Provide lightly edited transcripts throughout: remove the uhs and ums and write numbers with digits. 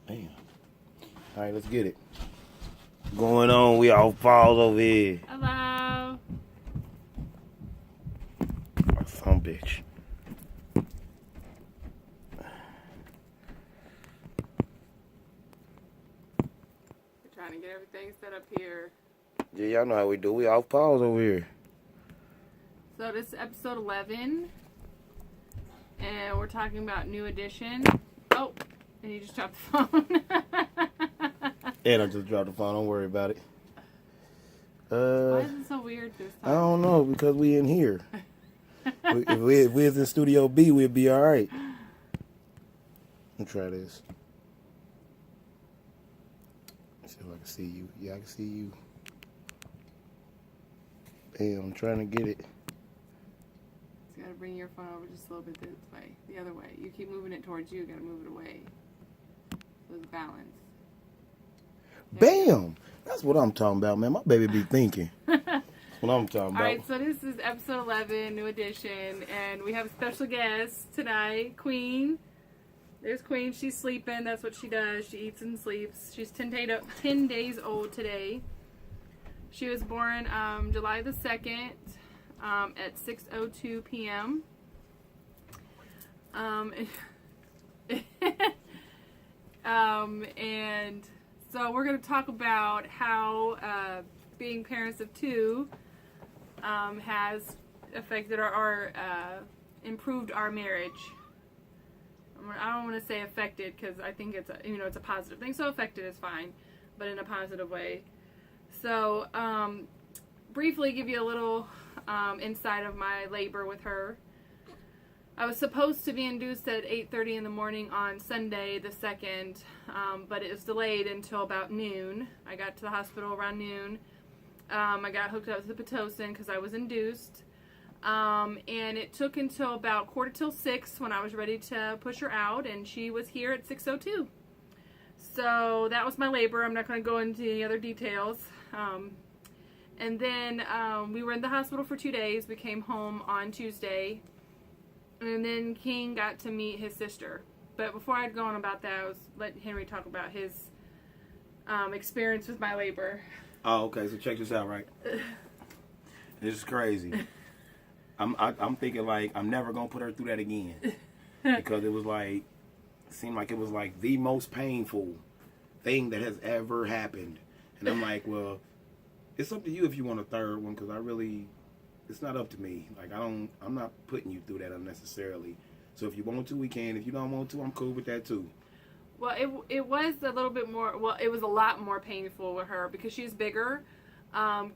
Damn. All right, let's get it. Going on, we all pause over here. Hello. Some bitch. We're trying to get everything set up here. Yeah, y'all know how we do. We all pause over here. So this is episode 11. And we're talking about New Edition. Oh, and you just dropped the phone. And I just dropped the phone. Don't worry about it. Why is it so weird this I time? don't know, because we in here. If we was in Studio B, we'd be all right. Let me try this. See if I can see you. Yeah, I can see you. Damn, I'm trying to get it. You gotta bring your phone over just a little bit this way. The other way. You keep moving it towards you. You gotta move it away. So there's balance. Bam! That's what I'm talking about, man. My baby be thinking. That's what I'm talking about. Alright, so this is episode 11, New Edition, and we have a special guest tonight, Queen. There's Queen. She's sleeping. That's what she does. She eats and sleeps. She's 10 days old today. She was born July the 2nd at 6:02 p.m. And so we're going to talk about how being parents of two has affected our improved our marriage. I don't want to say affected because I think it's a positive thing. So affected is fine, but in a positive way. So briefly give you a little insight of my labor with her. I was supposed to be induced at 8:30 in the morning on Sunday the 2nd, but it was delayed until about noon. I got to the hospital around noon. I got hooked up to the Pitocin because I was induced. And it took until about 5:45 when I was ready to push her out, and she was here at 6:02. So that was my labor. I'm not going to go into any other details. And then we were in the hospital for 2 days. We came home on Tuesday. And then King got to meet his sister. But before I'd go on about that, I was letting Henry talk about his experience with my labor. Oh, okay. So check this out, right? This is crazy. I'm thinking like I'm never gonna put her through that again because it seemed like it was like the most painful thing that has ever happened. And I'm like, well, it's up to you if you want a third one because it's not up to me. Like I'm not putting you through that unnecessarily. So if you want to, we can. If you don't want to, I'm cool with that too. Well, it was a little bit more. Well, it was a lot more painful with her because she's bigger.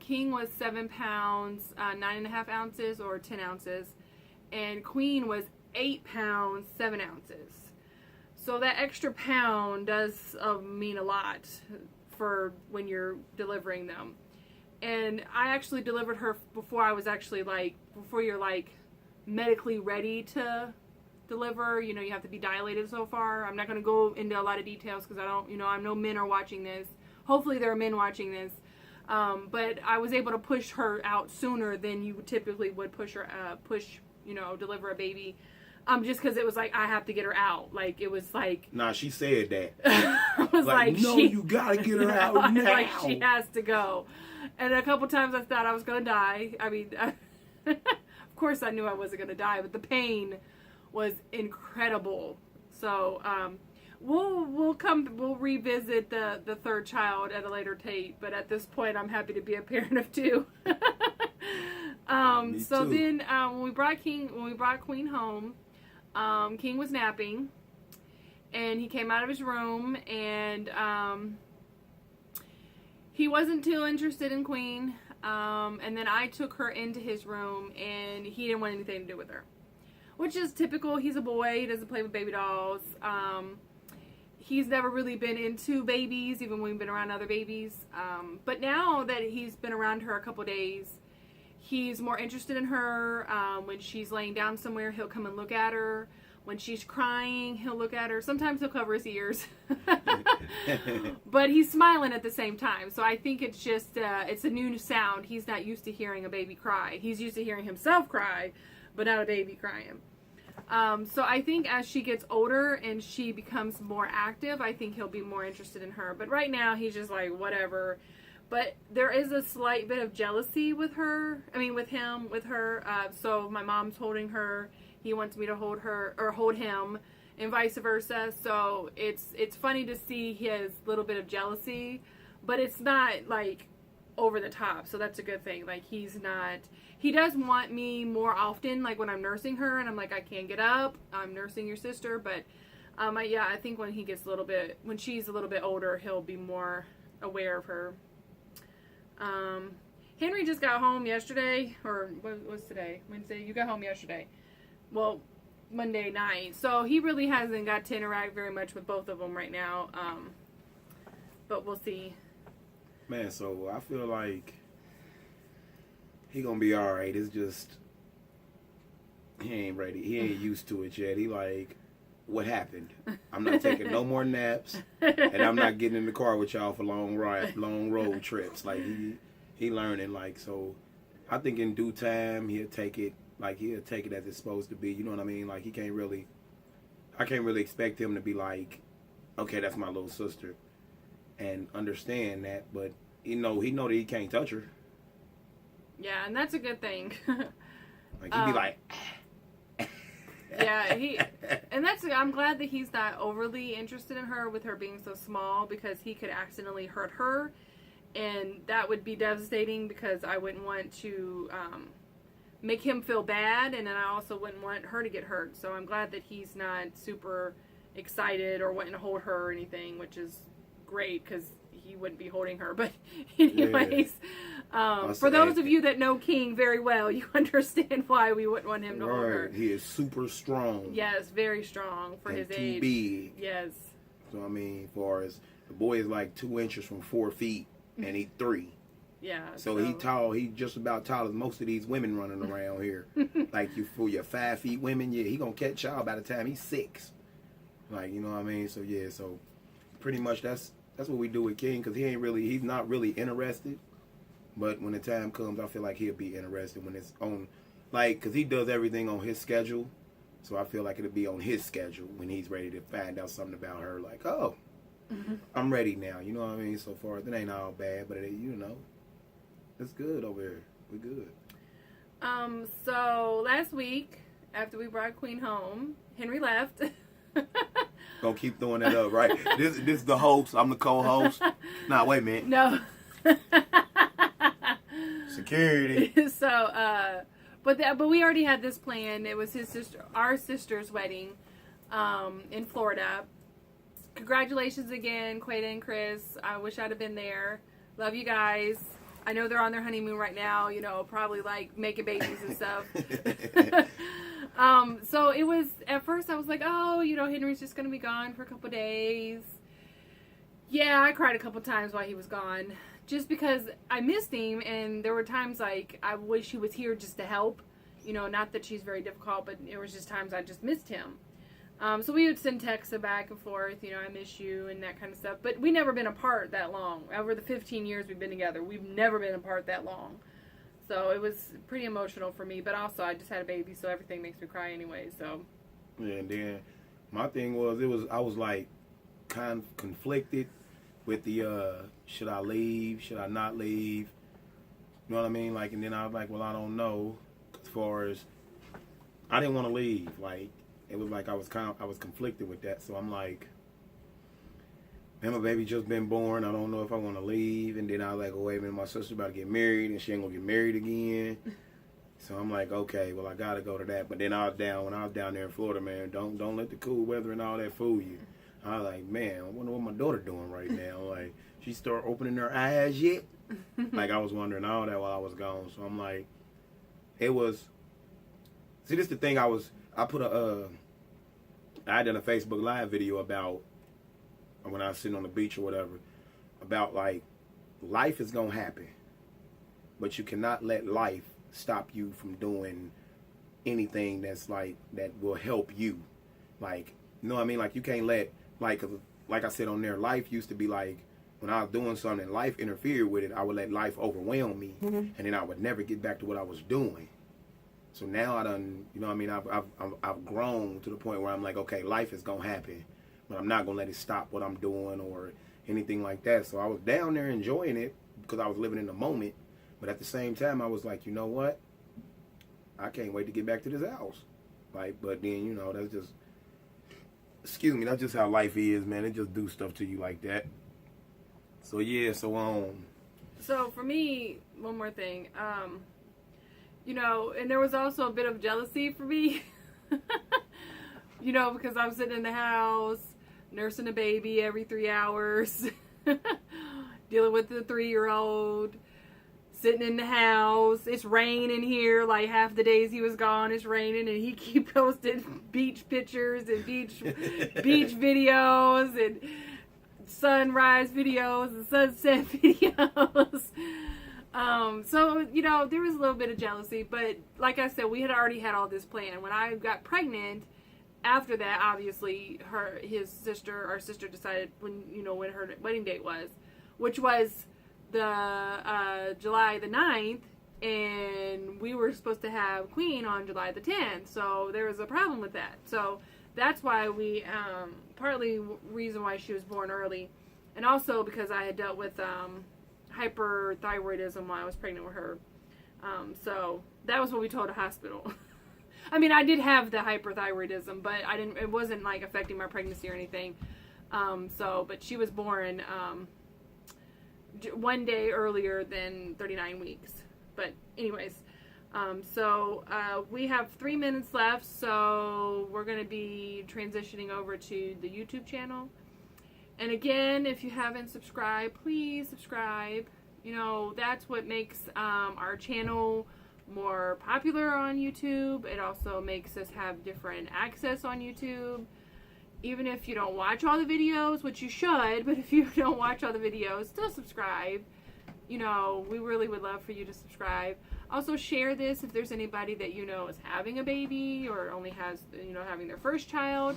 King was 7 pounds, 9.5 ounces or 10 ounces, and Queen was 8 pounds, 7 ounces. So that extra pound does mean a lot for when you're delivering them. And I actually delivered her before I was actually before you're medically ready to deliver. You have to be dilated so far. I'm not going to go into a lot of details because I know men are watching this. Hopefully there are men watching this. But I was able to push her out sooner than you typically would deliver a baby. Just because it was I have to get her out. It was Nah, she said that. I was no, you gotta get her out now. She has to go. And a couple times I thought I was going to die. I mean, of course I knew I wasn't going to die, but the pain was incredible. So, we'll revisit the third child at a later date, but at this point I'm happy to be a parent of two. So too. then when we brought Queen home, King was napping, and he came out of his room, and he wasn't too interested in Queen. And then I took her into his room, and he didn't want anything to do with her, which is typical. He's a boy. He doesn't play with baby dolls. He's never really been into babies, even when we've been around other babies. But now that he's been around her a couple days, he's more interested in her. When she's laying down somewhere, he'll come and look at her. When she's crying, he'll look at her. Sometimes he'll cover his ears. But he's smiling at the same time. So I think it's just, it's a new sound. He's not used to hearing a baby cry. He's used to hearing himself cry, but not a baby crying. So I think as she gets older and she becomes more active, I think he'll be more interested in her. But right now he's just like, whatever. But there is a slight bit of jealousy with her. I mean, with him, with her. So my mom's holding her. He wants me to hold her or hold him, and vice versa. So it's funny to see his little bit of jealousy, but it's not like over the top. So that's a good thing. Like he's not. He does want me more often, like when I'm nursing her, and I'm like, I can't get up. I'm nursing your sister, but I think when she's a little bit older, he'll be more aware of her. Henry just got home yesterday, or what was today? Wednesday? You got home yesterday. Well, Monday night. So he really hasn't got to interact very much with both of them right now. But we'll see. Man, so I feel like he gonna be all right. It's just he ain't ready. He ain't used to it yet. He like, what happened? I'm not taking no more naps, and I'm not getting in the car with y'all for long road trips. Like he learning. Like, so I think in due time he'll take it. Like he'll take it as it's supposed to be. You know what I mean? Like I can't really expect him to be like, okay, that's my little sister, and understand that. But he know that he can't touch her. Yeah, and that's a good thing. Like he'd be like. Yeah, I'm glad that he's not overly interested in her with her being so small, because he could accidentally hurt her, and that would be devastating because I wouldn't want to make him feel bad, and then I also wouldn't want her to get hurt. So I'm glad that he's not super excited or wanting to hold her or anything, which is great because he wouldn't be holding her. But anyways, for those of you that know King very well, you understand why we wouldn't want him to hold her. He is super strong. Yes, very strong for his age. Big. Yes. So I mean, as far as the boy is like 2 inches from 4 feet, and he's 3. Yeah. So he tall. He just about tall as most of these women running around here. Like for your 5 feet women, yeah, he gonna catch y'all by the time he's 6. Like, you know what I mean? So yeah, so pretty much that's what we do with King, because he's not really interested. But when the time comes, I feel like he'll be interested when it's on, like, because he does everything on his schedule. So I feel like it'll be on his schedule when he's ready to find out something about her. Like, oh, I'm ready now. You know what I mean? So far, it ain't all bad, but it's good over here. We're good. So last week, after we brought Queen home, Henry left. Gonna keep throwing that up, right? This is the host. I'm the co-host. Nah, wait a minute. No. Security. So, but we already had this plan. It was our sister's wedding, in Florida. Congratulations again, Quaida and Chris. I wish I'd have been there. Love you guys. I know they're on their honeymoon right now. Probably like making babies and stuff. So it was, at first I was like, oh, Henry's just going to be gone for a couple days. Yeah, I cried a couple times while he was gone, just because I missed him, and there were times like I wish he was here just to help. Not that she's very difficult, but there was just times I just missed him. So we would send texts back and forth, I miss you and that kind of stuff. But we never been apart that long. Over the 15 years we've been together, we've never been apart that long. So it was pretty emotional for me, but also I just had a baby, so everything makes me cry anyway. So yeah, and then my thing was I was like kind of conflicted with the should I leave, should I not leave? You know what I mean? Like, and then I was like, well, I don't know. As far as I didn't want to leave, like it was like I was conflicted with that. So I'm like, man, my baby just been born. I don't know if I want to leave. And then I was like, oh, wait a minute, my sister's about to get married, and she ain't going to get married again. So I'm like, okay, well, I got to go to that. But then when I was down there in Florida, man, don't let the cool weather and all that fool you. I was like, man, I wonder what my daughter doing right now. Like, she start opening her eyes yet? Like, I was wondering all that while I was gone. So I'm like, see, this is the thing I did a Facebook Live video about, when I was sitting on the beach or whatever, about like life is gonna happen, but you cannot let life stop you from doing anything that will help you. Like, you know what I mean? Like, you can't let, like I said on there, life used to be like, when I was doing something and life interfered with it, I would let life overwhelm me, and then I would never get back to what I was doing. So now I done, you know what I mean, I've grown to the point where I'm like, okay, life is going to happen, but I'm not going to let it stop what I'm doing or anything like that. So I was down there enjoying it because I was living in the moment. But at the same time, I was like, you know what? I can't wait to get back to this house. Like, but then, you know, that's just, excuse me, that's just how life is, man. It just do stuff to you like that. So yeah, So for me, one more thing, you know, and there was also a bit of jealousy for me, you know, because I'm sitting in the house, nursing a baby every 3 hours, dealing with the 3-year-old, sitting in the house. It's raining here, like half the days he was gone, it's raining, and he keep posting beach pictures and beach videos and sunrise videos and sunset videos. So, you know, there was a little bit of jealousy, but like I said, we had already had all this planned. When I got pregnant, after that, obviously, our sister decided when her wedding date was, which was the July the 9th, and we were supposed to have Queen on July the 10th, so there was a problem with that. So that's why we, partly reason why she was born early, and also because I had dealt with hyperthyroidism while I was pregnant with her. So that was what we told the hospital. I mean, I did have the hyperthyroidism, but it wasn't like affecting my pregnancy or anything. But she was born one day earlier than 39 weeks. But anyways, we have 3 minutes left, so we're going to be transitioning over to the YouTube channel. And again, if you haven't subscribed, please subscribe. You know, that's what makes our channel more popular on YouTube. It also makes us have different access on YouTube. Even if you don't watch all the videos, which you should, but if you don't watch all the videos, still subscribe. You know, we really would love for you to subscribe. Also share this if there's anybody that you know is having a baby or only has, having their first child.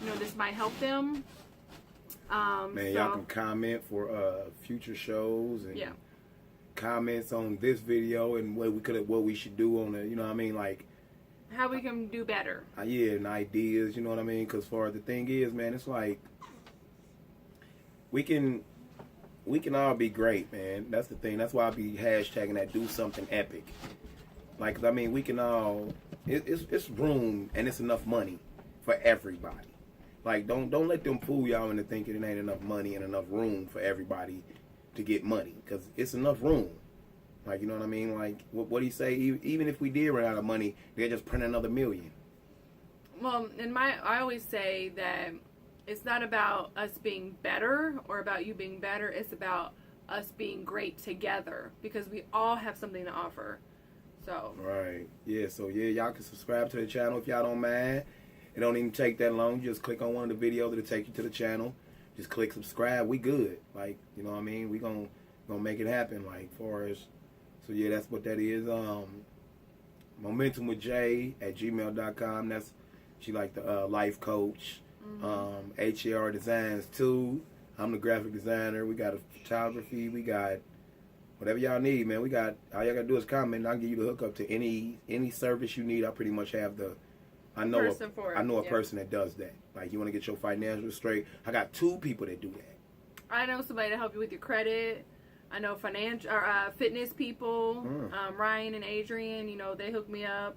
You know, this might help them. Y'all can comment for future shows and comments on this video and what we should do on it. You know what I mean? Like how we can do better. And ideas. You know what I mean? Because the thing is, man, it's like we can all be great, man. That's the thing. That's why I be hashtagging that. Do something epic. Like, I mean, we can all. It's room and it's enough money for everybody. Like, don't let them fool y'all into thinking it ain't enough money and enough room for everybody to get money. Because it's enough room. Like, you know what I mean? Like, what do you say? Even if we did run out of money, they'll just print another million. Well, I always say that it's not about us being better or about you being better. It's about us being great together. Because we all have something to offer. So. Right. Yeah, so, y'all can subscribe to the channel if y'all don't mind. It don't even take that long. You just click on one of the videos that'll take you to the channel. Just click subscribe. We good. Like, you know what I mean? We gonna make it happen. Like, for us. So yeah, that's what that is. MomentumWithJ@gmail.com. That's she like the life coach. HAR Designs too. I'm the graphic designer. We got a photography. We got whatever y'all need, man. We got all y'all gotta do is comment. And I'll give you the hookup to any service you need. I pretty much have the. I know a person that does that. Like, you want to get your financials straight. I got 2 people that do that. I know somebody to help you with your credit. I know fitness people. Ryan and Adrian. You know, they hook me up.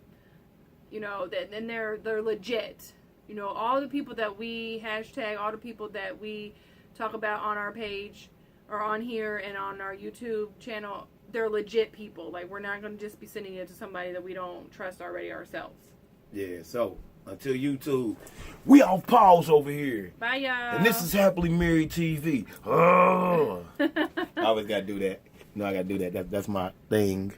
You know, and they're legit. You know, all the people that we hashtag, all the people that we talk about on our page or on here and on our YouTube channel, they're legit people. Like, we're not going to just be sending it to somebody that we don't trust already ourselves. Yeah, so until YouTube, we off pause over here. Bye, y'all. And this is Happily Married TV. Oh. I always got to do that. No, I got to do that. That's my thing.